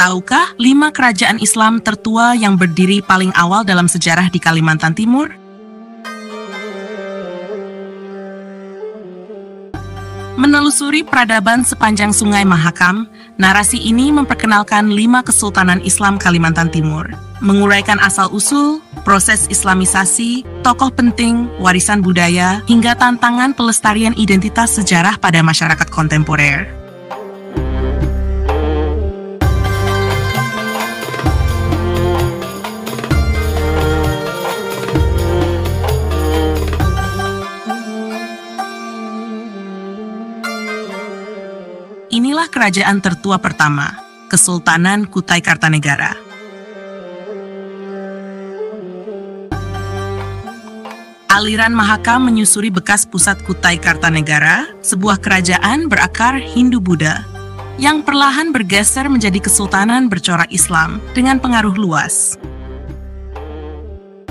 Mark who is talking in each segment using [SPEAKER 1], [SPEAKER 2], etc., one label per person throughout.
[SPEAKER 1] Tahukah 5 kerajaan Islam tertua yang berdiri paling awal dalam sejarah di Kalimantan Timur? Menelusuri peradaban sepanjang Sungai Mahakam, narasi ini memperkenalkan 5 kesultanan Islam Kalimantan Timur, menguraikan asal-usul, proses islamisasi, tokoh penting, warisan budaya, hingga tantangan pelestarian identitas sejarah pada masyarakat kontemporer. Inilah kerajaan tertua pertama, Kesultanan Kutai Kartanegara. Aliran Mahakam menyusuri bekas pusat Kutai Kartanegara, sebuah kerajaan berakar Hindu-Buddha, yang perlahan bergeser menjadi kesultanan bercorak Islam dengan pengaruh luas.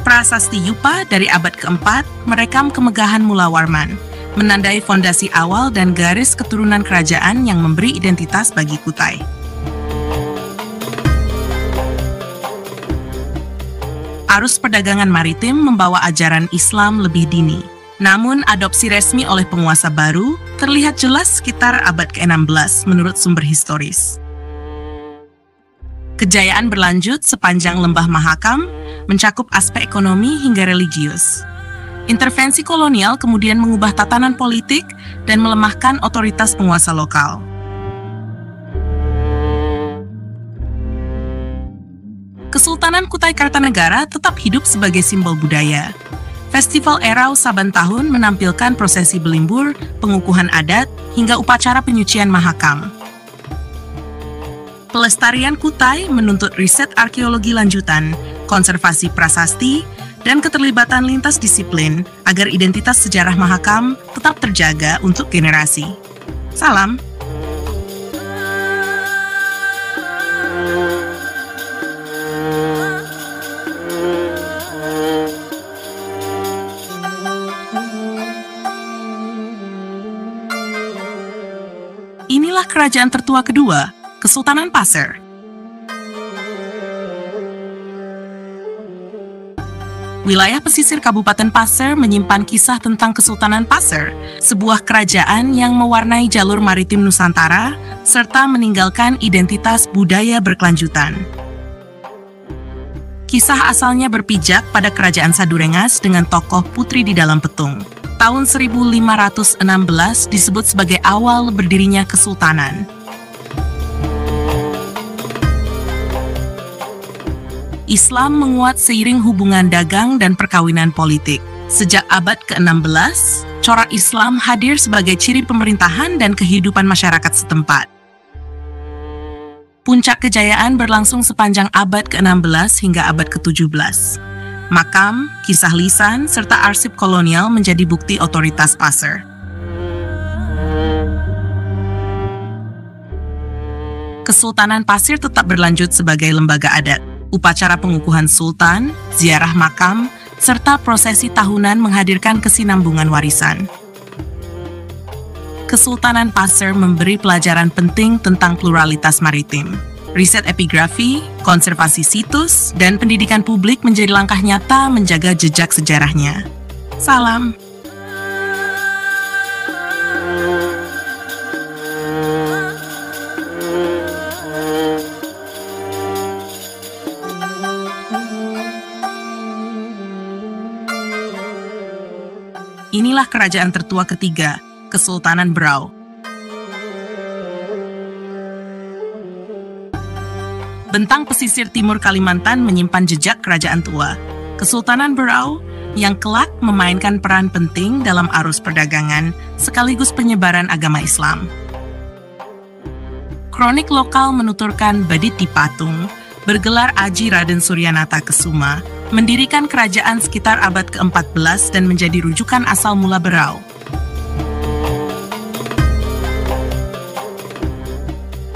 [SPEAKER 1] Prasasti Yupa dari abad keempat merekam kemegahan Mula Warman, menandai fondasi awal dan garis keturunan kerajaan yang memberi identitas bagi Kutai. Arus perdagangan maritim membawa ajaran Islam lebih dini. Namun, adopsi resmi oleh penguasa baru terlihat jelas sekitar abad ke-16 menurut sumber historis. Kejayaan berlanjut sepanjang lembah Mahakam, mencakup aspek ekonomi hingga religius. Intervensi kolonial kemudian mengubah tatanan politik dan melemahkan otoritas penguasa lokal. Kesultanan Kutai Kartanegara tetap hidup sebagai simbol budaya. Festival Erau saban tahun menampilkan prosesi belimbur, pengukuhan adat, hingga upacara penyucian Mahakam. Pelestarian Kutai menuntut riset arkeologi lanjutan, konservasi prasasti, dan keterlibatan lintas disiplin agar identitas sejarah Mahakam tetap terjaga untuk generasi. Salam. Inilah kerajaan tertua kedua, Kesultanan Pasir. Wilayah pesisir Kabupaten Pasir menyimpan kisah tentang Kesultanan Pasir, sebuah kerajaan yang mewarnai jalur maritim Nusantara, serta meninggalkan identitas budaya berkelanjutan. Kisah asalnya berpijak pada kerajaan Sadurengas dengan tokoh Putri di Dalam Petung. Tahun 1516 disebut sebagai awal berdirinya kesultanan. Islam menguat seiring hubungan dagang dan perkawinan politik. Sejak abad ke-16, corak Islam hadir sebagai ciri pemerintahan dan kehidupan masyarakat setempat. Puncak kejayaan berlangsung sepanjang abad ke-16 hingga abad ke-17. Makam, kisah lisan, serta arsip kolonial menjadi bukti otoritas Pasir. Kesultanan Pasir tetap berlanjut sebagai lembaga adat. Upacara pengukuhan sultan, ziarah makam, serta prosesi tahunan menghadirkan kesinambungan warisan. Kesultanan Pasir memberi pelajaran penting tentang pluralitas maritim. Riset epigrafi, konservasi situs, dan pendidikan publik menjadi langkah nyata menjaga jejak sejarahnya. Salam. Inilah kerajaan tertua ketiga, Kesultanan Berau. Bentang pesisir timur Kalimantan menyimpan jejak kerajaan tua. Kesultanan Berau yang kelak memainkan peran penting dalam arus perdagangan sekaligus penyebaran agama Islam. Kronik lokal menuturkan Badit di Patung, bergelar Aji Raden Suryanata Kesuma, mendirikan kerajaan sekitar abad ke-14 dan menjadi rujukan asal mula Berau.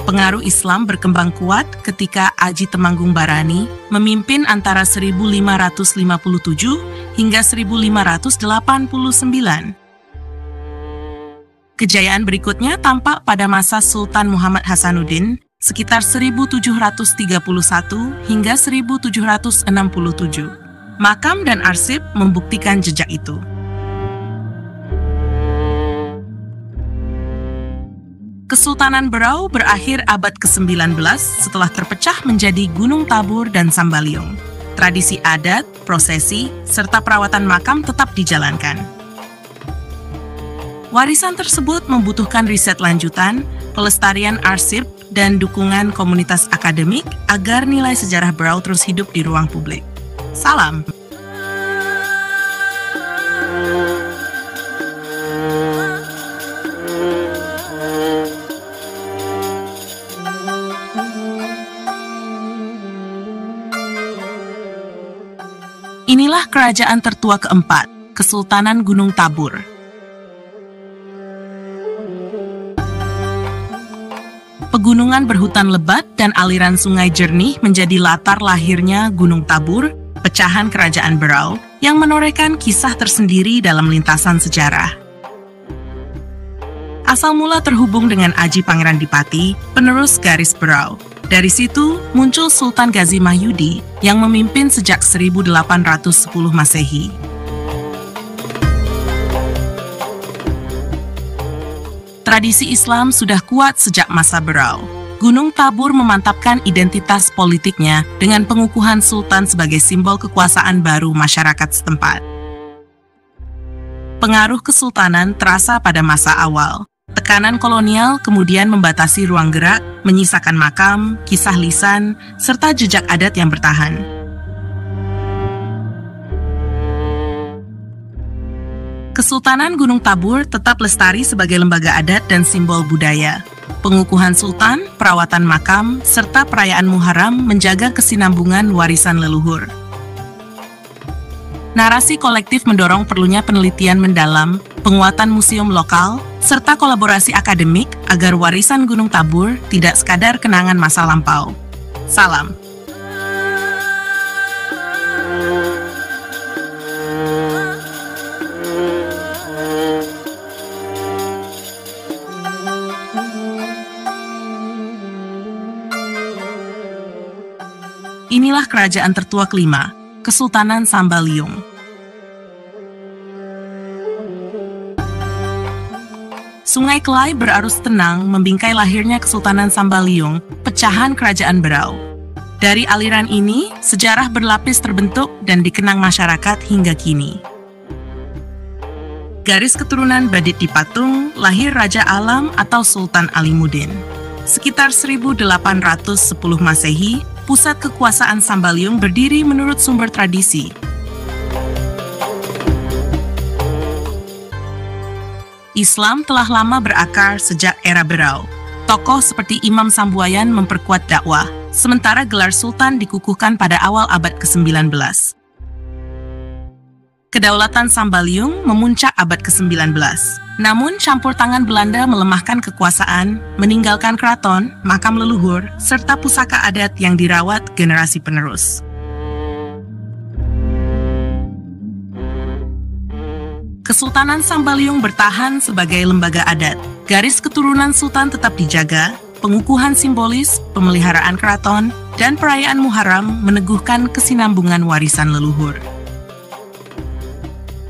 [SPEAKER 1] Pengaruh Islam berkembang kuat ketika Aji Temanggung Barani memimpin antara 1557 hingga 1589. Kejayaan berikutnya tampak pada masa Sultan Muhammad Hasanuddin sekitar 1731 hingga 1767. Makam dan arsip membuktikan jejak itu. Kesultanan Berau berakhir abad ke-19 setelah terpecah menjadi Gunung Tabur dan Sambaliung. Tradisi adat, prosesi, serta perawatan makam tetap dijalankan. Warisan tersebut membutuhkan riset lanjutan, pelestarian arsip, dan dukungan komunitas akademik agar nilai sejarah Berau terus hidup di ruang publik. Salam! Inilah kerajaan tertua keempat, Kesultanan Gunung Tabur. Pegunungan berhutan lebat dan aliran sungai jernih menjadi latar lahirnya Gunung Tabur, pecahan kerajaan Berau, yang menorehkan kisah tersendiri dalam lintasan sejarah. Asal mula terhubung dengan Aji Pangeran Dipati, penerus garis Berau. Dari situ muncul Sultan Ghazi Mahyudi yang memimpin sejak 1810 Masehi. Tradisi Islam sudah kuat sejak masa Berau. Gunung Tabur memantapkan identitas politiknya dengan pengukuhan sultan sebagai simbol kekuasaan baru masyarakat setempat. Pengaruh kesultanan terasa pada masa awal. Tekanan kolonial kemudian membatasi ruang gerak, menyisakan makam, kisah lisan, serta jejak adat yang bertahan. Kesultanan Gunung Tabur tetap lestari sebagai lembaga adat dan simbol budaya. Pengukuhan sultan, perawatan makam, serta perayaan Muharram menjaga kesinambungan warisan leluhur. Narasi kolektif mendorong perlunya penelitian mendalam, penguatan museum lokal, serta kolaborasi akademik agar warisan Gunung Tabur tidak sekadar kenangan masa lampau. Salam. Inilah kerajaan tertua kelima, Kesultanan Sambaliung. Sungai Kelai berarus tenang membingkai lahirnya Kesultanan Sambaliung, pecahan kerajaan Berau. Dari aliran ini, sejarah berlapis terbentuk dan dikenang masyarakat hingga kini. Garis keturunan Badit Dipatung, lahir Raja Alam atau Sultan Alimuddin. Sekitar 1810 Masehi, pusat kekuasaan Sambaliung berdiri menurut sumber tradisi. Islam telah lama berakar sejak era Berau. Tokoh seperti Imam Sambuayan memperkuat dakwah, sementara gelar Sultan dikukuhkan pada awal abad ke-19. Kedaulatan Sambaliung memuncak abad ke-19. Namun, campur tangan Belanda melemahkan kekuasaan, meninggalkan keraton, makam leluhur, serta pusaka adat yang dirawat generasi penerus. Kesultanan Sambaliung bertahan sebagai lembaga adat. Garis keturunan sultan tetap dijaga, pengukuhan simbolis, pemeliharaan keraton, dan perayaan Muharram meneguhkan kesinambungan warisan leluhur.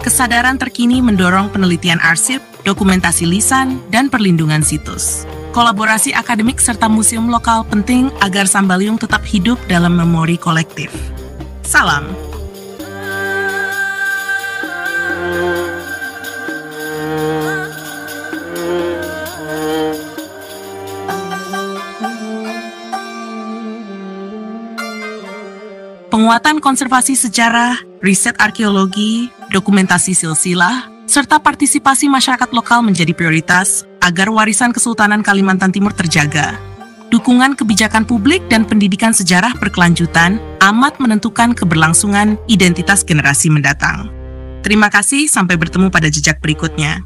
[SPEAKER 1] Kesadaran terkini mendorong penelitian arsip, dokumentasi lisan, dan perlindungan situs. Kolaborasi akademik serta museum lokal penting agar Sambaliung tetap hidup dalam memori kolektif. Salam. Penguatan konservasi sejarah, riset arkeologi, dokumentasi silsilah, serta partisipasi masyarakat lokal menjadi prioritas agar warisan Kesultanan Kalimantan Timur terjaga. Dukungan kebijakan publik dan pendidikan sejarah berkelanjutan amat menentukan keberlangsungan identitas generasi mendatang. Terima kasih, sampai bertemu pada jejak berikutnya.